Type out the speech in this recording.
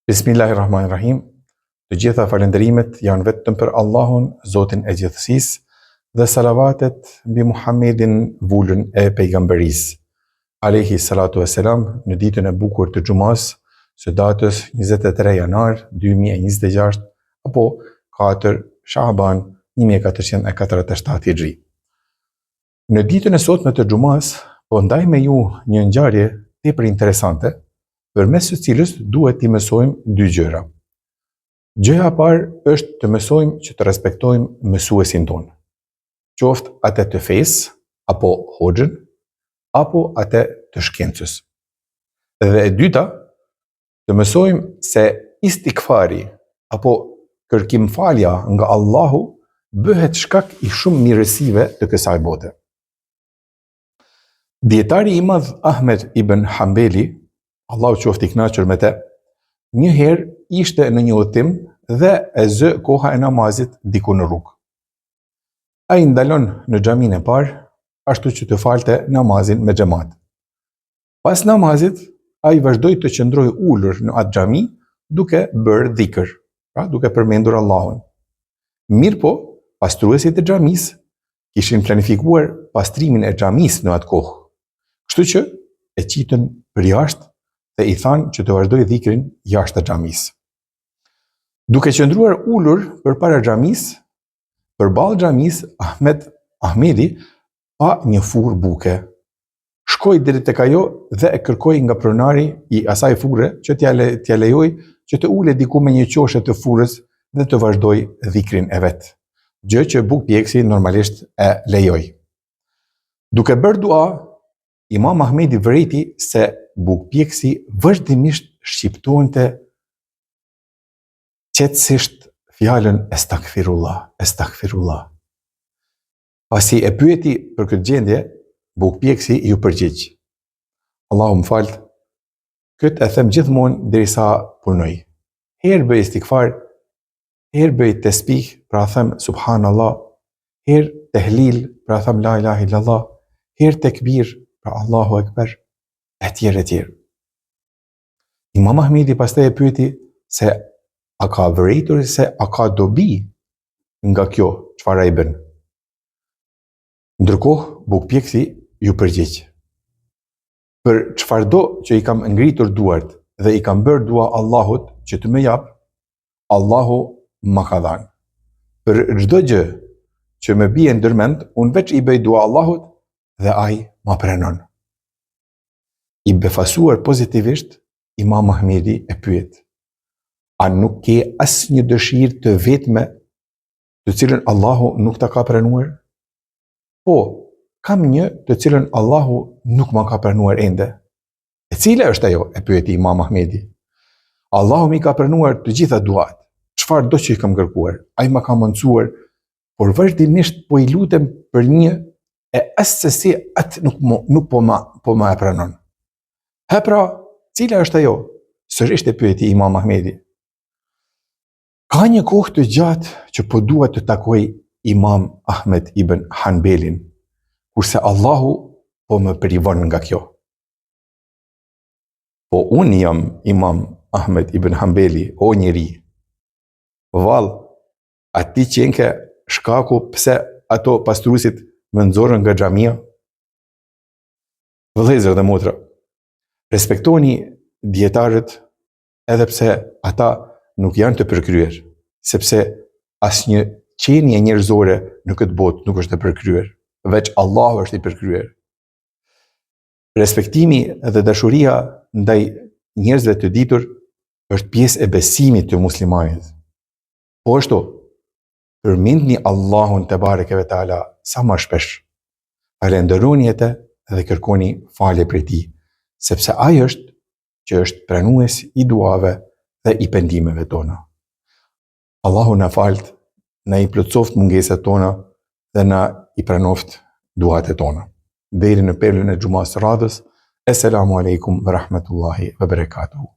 Bismillahirrahmanirrahim. Të gjitha falënderimet janë vetëm për Allahun, Zotin e gjithësisë, dhe salavatet mbi Muhammedin, vullën e pejgamberisë, alayhi salatu vesselam, në ditën e bukur të xumas, së datës 23 janar 2026 apo 4 Shaban 1447 Hijri. Në ditën e sotme të xumas, po ndaj me ju një ngjarje tepër interesante, përmes së cilës duhet t'i mësojmë dy gjëra. Gjëja e parë është të mësojmë që të respektojmë mësuesin tonë, qoftë atë të fesë, apo hoxhën, apo atë të shkencës. Dhe e dyta, të mësojmë se istikfari, apo kërkimfalja nga Allahu, bëhet shkak i shumë mirësive të kësaj bote. Dietari i madh Ahmed ibn Hanbeli, Allahu qoftë i kënaqur me të, një herë ishte në një udhtim dhe e zë koha e namazit diku në rrugë. Ai ndalon në xhamin e parë, ashtu që të falte namazin me xhamat. Pas namazit, ai vazhdoi të qëndrojë ulur në atë xhami duke bërë dhikr, pra duke përmendur Allahun. Mirpo, pastruesit e xhamisë kishin planifikuar pastrimin e xhamisë në atë kohë, kështu që e qitën për jashtë dhe i thanë që të vazhdoj dhikrin jashtë të xhamisë. Duke qëndruar ulur përpara xhamisë, përballë xhamisë, Ahmedi pa një furrë buke. Shkoi deri tek ajo dhe e kërkoi nga pronari i asaj furre që t'ia lejoj që të ulet diku me një qoshe të furrës dhe të vazhdoj dhikrin e vet, gjë që bukpjeksi normalisht e lejoi. Duke bërë dua, Imam Ahmedi vërejti se bukpjeksi vazhdimisht shqiptonte qetësisht fjalën estakfirullah, estakfirullah. Pasi e pyeti për këtë gjendje, bukpjeksi ju përgjigj: Allahu më fal, këtë e them gjithmonë derisa punoj. Herë bëj istikfar, herë bëj tesbih, pra them subhanallah, herë tehlil, pra them la ilaha illallah, herë tekbir, pra Allahu ekber, etj. Imam Ahmedi pastaj e pyeti se a ka vërejtur se a ka dobi nga kjo çfarë ai bën. Ndërkohë bukpjeksi ju përgjigj: për çfarëdo që i kam ngritur duart dhe i kam bërë dua Allahut që të më jap, Allahu ma ka dhënë. Për çdo gjë që më bie ndërmend, unë veç i bëj dua Allahut dhe ai ma pranon. I befasuar pozitivisht, Imam Ahmedi e pyet: a nuk ke asnjë dëshirë të vetme të cilën Allahu nuk ta ka pranuar? Po, kam një të cilën Allahu nuk ma ka pranuar ende. E cila është ajo? E pyeti Imam Ahmedi. Allahu mi ka pranuar të gjitha duat, çfarë do që i kam kërkuar, ai ma ka mundsuar, por vazhdimisht po i lutem për një e asesi atë nuk po ma e pranon. Pra, cila është ajo? Sërish e pyeti Imam Ahmedi. Ka një kohë të gjatë që po dua të takoj Imam Ahmed ibn Hanbelin, kurse Allahu po më privon nga kjo. Po unë jam Imam Ahmed ibn Hanbeli, o njeri. Vallë, ati qenke shkaku pse ato pastruesit më nxorën nga xhamia? Vëllezër dhe motra, respektoni dietarët edhe pse ata nuk janë të përkryer, sepse asnjë qenie njerëzore në këtë botë nuk është e përkryer, veç Allahu është i përkryer. Respektimi dhe dashuria ndaj njerëzve të ditur është pjesë e besimit të muslimanit. Po ashtu, përmendni Allahun te bareke ve taala sa më shpesh. Falenderoni atë dhe kërkoni falje prej tij, sepse ai është që është pranues i duave dhe i pendimeve tona. Allahu na falt, na i plotësoft mungesat tona dhe na i pranoft duat e tona. Deri në perlën e xumas radhës. Esselamu alaikum wa rahmatullahi wa barakatuhu.